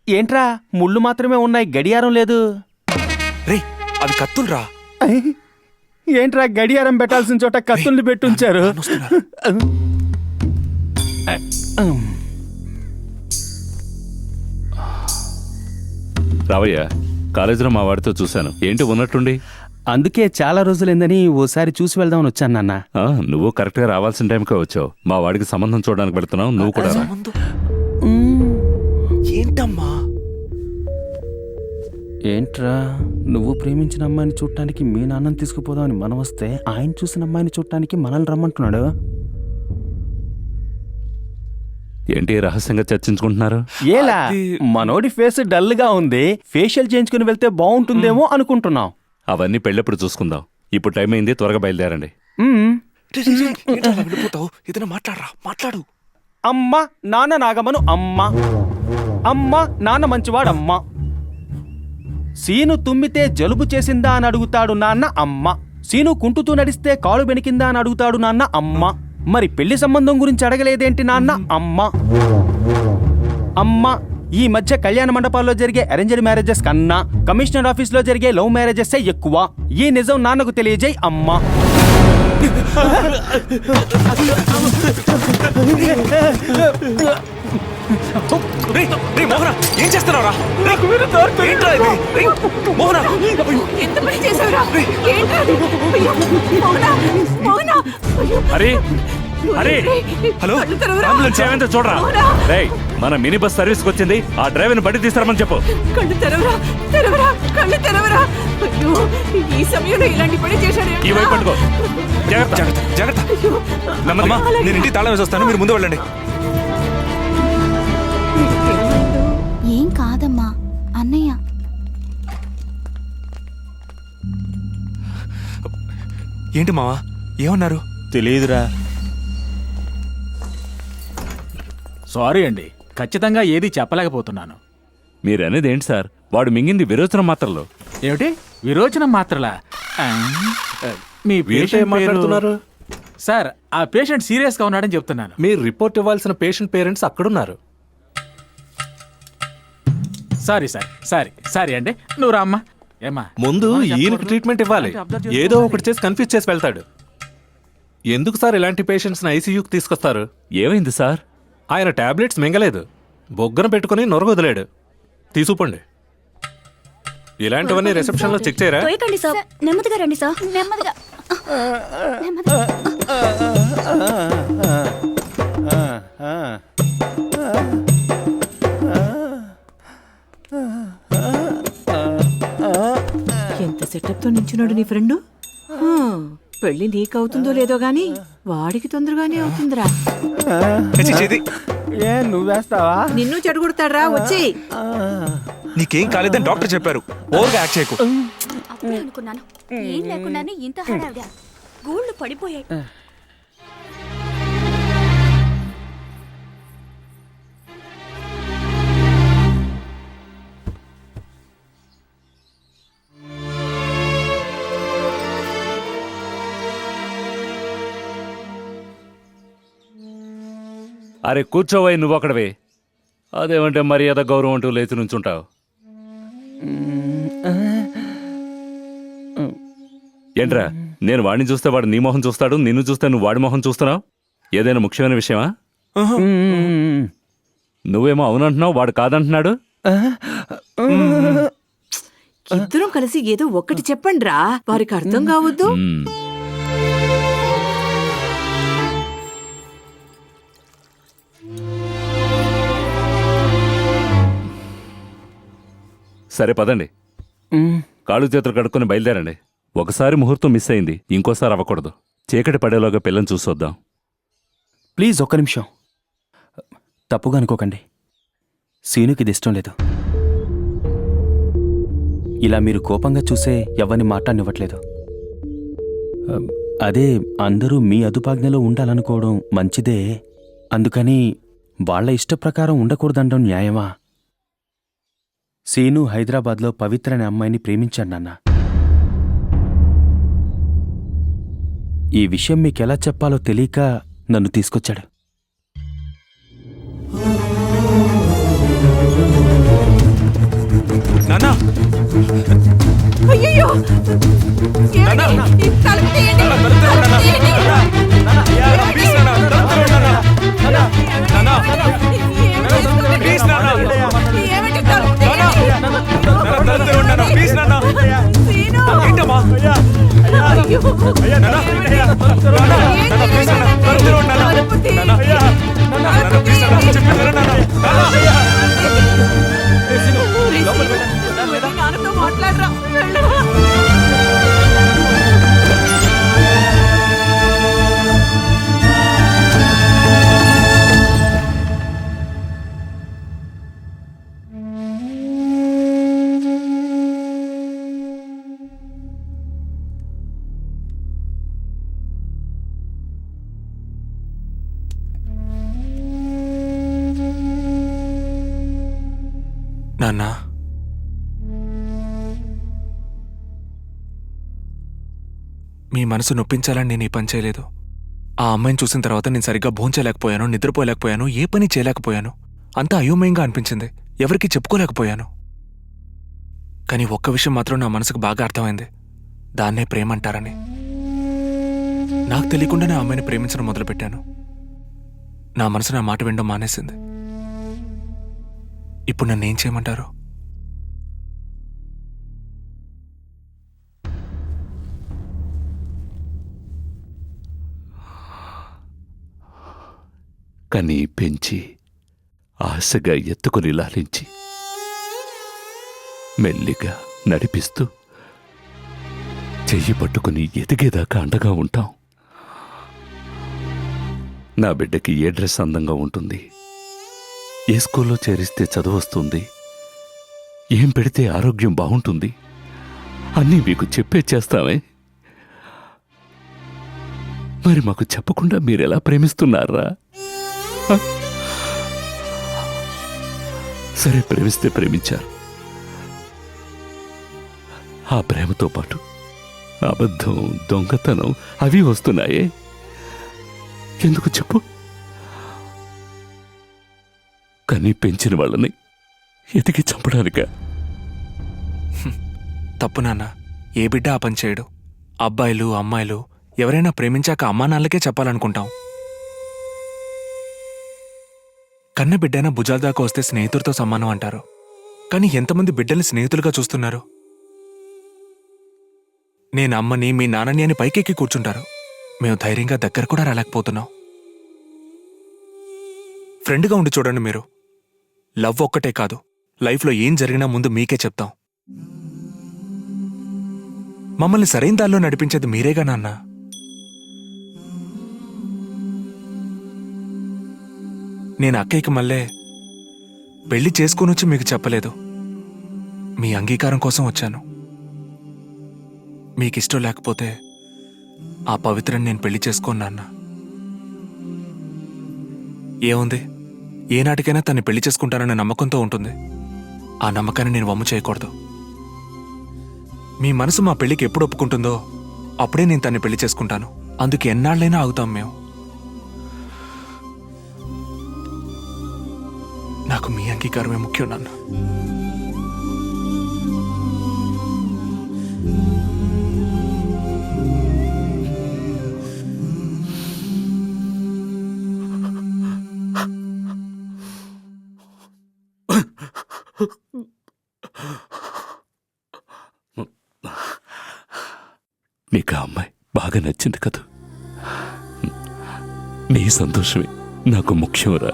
ఏంట్రా ముళ్ళు మాత్రమే ఉన్నాయి, గడియారం లేదు? రే అవి కత్తులరా. ఏంట్రా గడియారం పెట్టాల్సిన చోట కత్తుల్ని పెట్టుంచారు? రావయ్య, కాలేజీలో మా వాడితో చూశాను. ఏంటి ఉన్నట్టుండి? అందుకే చాలా రోజులైందని ఓసారి చూసి వెళ్దామని వచ్చాను నాన్న. నువ్వు కరెక్ట్గా రావాల్సిన టైంకే వచ్చావు. మా వాడికి సంబంధం చూడడానికి పెడుతున్నావు, నువ్వు కూడా రా. ఏంటమ్మా? ఏంట్రా నువ్వు ప్రేమించిన అమ్మాయిని చూడటానికి మీ నాన్నని తీసుకుపోదామని మనం వస్తే ఆయన చూసిన అమ్మాయిని చూడటానికి మనల్ని రమ్మంటున్నాడు. ఏంటి రహస్యంగా చర్చించుకుంటున్నారు? ఏలా మనోడి ఫేస్ డల్ గా ఉంది, ఫేషియల్ చేయించుకుని వెళ్తే బాగుంటుందేమో అనుకుంటున్నాం. అవన్నీ పెళ్ళప్పుడు చూసుకుందాం. ఇప్పుడు టైం అయింది, త్వరగా బయలుదేరండి. ఏదైనా మాట్లాడరా, మాట్లాడు. అమ్మ నాన్న నాగమను అమ్మ, అమ్మ నాన్న మంచివాడమ్మ. సీను తుమ్మితే జలుబు చేసిందా అని అడుగుతాడు నాన్న అమ్మ. సీను కుంటుతూ నడిస్తే కాలు బెనికిందా అని అడుగుతాడు నాన్న అమ్మ. మరి పెళ్లి సంబంధం గురించి అడగలేదేంటి నాన్న అమ్మ. అమ్మ ఈ మధ్య కళ్యాణ మండపాల్లో జరిగే అరేంజ్డ్ మ్యారేజెస్ కన్నా కమిషనర్ ఆఫీస్ లో జరిగే లవ్ మ్యారేజెస్ ఎక్కువ. ఈ నిజం నాన్నకు తెలియజేయి అమ్మ. ఏం చేస్తున్నావురా? హలో, ఏమైందో చూడరా. రేయ్, మన మినీ బస్ సర్వీస్కి వచ్చింది, ఆ డ్రైవర్ని బడి తీసుకురామని చెప్పు. కళ్ళు తెరవరా, తెరవరా, కళ్ళు తెరవరా. ఈ సమయంలో ఇలాంటి పని చేశాడు. ఈ వైపు పట్టుకో. జాగ్రత్త జాగ్రత్త. నేను ఇంటికి తాళం వేసి వస్తాను, మీరు ముందు వెళ్ళండి. ఏం కాదమ్మా అన్నయ్య. ఏంటి మావా, ఏమన్నారు? తెలియదురా. సారీ అండి, ఖచ్చితంగా ఏది చెప్పలేకపోతున్నాను. మీరనేది ఏంటి సార్? వాడు మింగింది విరోచన మాత్రలు. ఏమిటి విరోచనం మాత్రలా? మీ పేషెంట్ మాట్లాడుతున్నారు సార్? ఆ పేషెంట్ సీరియస్ గా ఉన్నాడని చెప్తున్నాను. మీరు రిపోర్ట్ ఇవ్వాల్సిన పేషెంట్ పేరెంట్స్ అక్కడున్నారు. సారీ సార్, సారీ అండి. నువ్వు రామ్మా. ఏమా ముందు ఈయనకి ట్రీట్మెంట్ ఇవ్వాలి. ఏదో ఒకటి చేసి కన్ఫ్యూజ్ చేసి వెళ్తాడు. ఎందుకు సార్ ఇలాంటి పేషెంట్స్ ఐసీయూకి తీసుకొస్తారు? ఏమైంది సార్? ఆయన టాబ్లెట్స్ మింగలేదు, బొగ్గన పెట్టుకుని నొరగొదిలాడు. తీసుకుపోండి. ఇలాంటివన్నీ రిసెప్షన్ లో చెక్ చేయరా? నెమ్మదిగా రండి సార్, నెమ్మదిగా. ఎంత సెటప్ తో నించున్నాడు నీ ఫ్రెండు. పెళ్లి నీకవుతుందో లేదో గాని వాడికి తొందరగానే అవుతుందిరా. నువ్వేస్తావా? నిన్ను చెడగొడతాడ్రా, వచ్చి. నీకేం కాలేదని డాక్టర్ చెప్పారు, ఓవర్గా యాక్ట్ చేయకు. అప్పుడే అనుకున్నాను, ఏం లేకుండానే ఇంత హడావిడా. గూళ్ళు పడిపోయాయి. అరే కూర్చోవై, నువ్వు అక్కడవే. అదేమంటే మర్యాద గౌరవం అంటూ లేచి నుంచుంటావు. ఏంట్రా, నేను వాడిని చూస్తే వాడు నీ మొహం చూస్తాడు, నిన్ను చూస్తే నువ్వు వాడి మొహం చూస్తున్నావు. ఏదైనా ముఖ్యమైన విషయమా? నువ్వేమో అవునంటున్నావు, వాడు కాదంటున్నాడు. ఇద్దరం కలిసి ఏదో ఒక్కటి చెప్పండిరా, వారికి అర్థం కావద్దు. సరే పదండి, కాళ్ళు చేతులు కడుక్కొని బయలుదేరండి. ఒకసారి ముహూర్తం మిస్ అయింది, ఇంకోసారి అవ్వకూడదు. చీకటి పడేలోగా పిల్లని చూసొద్దాం. ప్లీజ్ ఒక్క నిమిషం, తప్పుగా అనుకోకండి. సీనుకి ఇది ఇష్టం లేదు. ఇలా మీరు కోపంగా చూసే ఎవరిని మాట్లాడనివ్వట్లేదు. అదే అందరూ మీ అదుపాజ్ఞలో ఉండాలనుకోవడం మంచిదే. అందుకని వాళ్ల ఇష్టప్రకారం ఉండకూడదండం న్యాయమా? సీను హైదరాబాద్లో పవిత్ర అనే అమ్మాయిని ప్రేమించాడు నాన్న. ఈ విషయం మీకెలా చెప్పాలో తెలియక నన్ను తీసుకొచ్చాడు. అయ్యయ్యో! ఏమిటి? ఈ తలుపు తీయండి. తలుపు తీయండి. ఏమిటి తలుపు తీయండి? సీను! అయ్యో! తలుపు తీయండి. నాన్నతో మాట్లాడరా వెళ్ళరా. నాన్నా, మీ మనసు నొప్పించాలని నేను ఈ పని చేయలేదు. ఆ అమ్మాయిని చూసిన తర్వాత నేను సరిగ్గా భోంచలేకపోయాను, నిద్రపోలేకపోయాను, ఏ పని చేయలేకపోయాను. అంతా అయోమయంగా అనిపించింది. ఎవరికీ చెప్పుకోలేకపోయాను. కానీ ఒక్క విషయం మాత్రం నా మనసుకు బాగా అర్థమైంది. దాన్నే ప్రేమ అంటారని. నాకు తెలియకుండానే ఆ అమ్మాయిని ప్రేమించడం మొదలుపెట్టాను. నా మనసు నా మాట వినడం మానేసింది. ఇప్పుడు నన్నేం చేయమంటారు? కని పెంచి ఆశగా ఎత్తుకుని లాలించి మెల్లిగా నడిపిస్తూ చెయ్యి పట్టుకుని ఎదిగేదాకా అండగా ఉంటాం. నా బిడ్డకి ఏ డ్రెస్ అందంగా ఉంటుంది, ఏ స్కూల్లో చేరిస్తే చదువు వస్తుంది, ఏం పెడితే ఆరోగ్యం బాగుంటుంది అన్నీ మీకు చెప్పే చేస్తామే. మరి మాకు చెప్పకుండా మీరెలా ప్రేమిస్తున్నారా? సరే, ప్రేమిస్తే ప్రేమించారు. ఆ ప్రేమతో పాటు అబద్ధం, దొంగతనం అవి వస్తున్నాయే. ఎందుకు చెప్పు? కానీ పెంచిన వాళ్ళని ఎతికి చంపడానిక? తప్పు నాన్న. ఏ బిడ్డ ఆ పని చేయడు. అబ్బాయిలు అమ్మాయిలు ఎవరైనా ప్రేమించాక అమ్మా నాన్నలకే చెప్పాలనుకుంటాం. కన్న బిడ్డైనా భుజాల దాకా వస్తే స్నేహితుడితో సమానం అంటారు. కానీ ఎంతమంది బిడ్డల్ని స్నేహితులుగా చూస్తున్నారు? నేను అమ్మని, మీ నాన్నని అని పైకెక్కి కూర్చుంటారు. మేము ధైర్యంగా దగ్గర కూడా రాలేకపోతున్నాం. ఫ్రెండ్గా ఉండి చూడండి మీరు. లవ్ ఒక్కటే కాదు, లైఫ్లో ఏం జరిగినా ముందు మీకే చెప్తాం. మమ్మల్ని సరైన దారిలో నడిపించేది మీరేగా నాన్న. నేను అక్కయ్యకి మళ్ళీ పెళ్లి చేసుకునొచ్చి మీకు చెప్పలేదు. మీ అంగీకారం కోసం వచ్చాను. మీకిష్టం లేకపోతే ఆ పవిత్రని నేను పెళ్లి చేసుకోను నాన్న. ఏముంది, ఏనాటికైనా తన్ని పెళ్లి చేసుకుంటానన్న నమ్మకంతో ఉంటుంది. ఆ నమ్మకాన్ని నేను వమ్ము చేయకూడదు. మీ మనసు మా పెళ్లికి ఎప్పుడు ఒప్పుకుంటుందో అప్పుడే నేను తన్ని పెళ్లి చేసుకుంటాను. అందుకు ఎన్నాళ్ళైనా ఆగుతాం మేము. నాకు మీ అంగీకారమే ముఖ్యం నాన్న. నీకు ఆ అమ్మాయి బాగా నచ్చింది కదా? నీ సంతోషమే నాకు ముఖ్యంరా.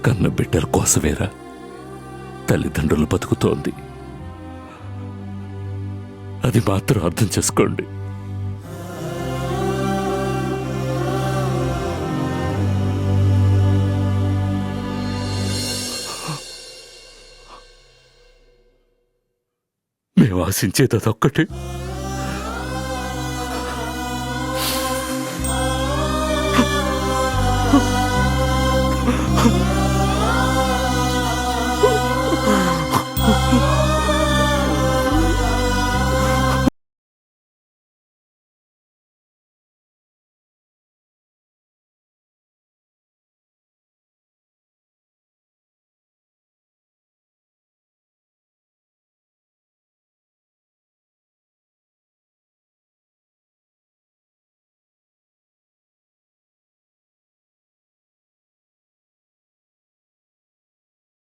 కన్న బిడ్డల కోసమేరా తల్లిదండ్రులు బతుకుతోంది. అది మాత్రం అర్థం చేసుకోండి. మేము ఆశించేది అదొక్కటే.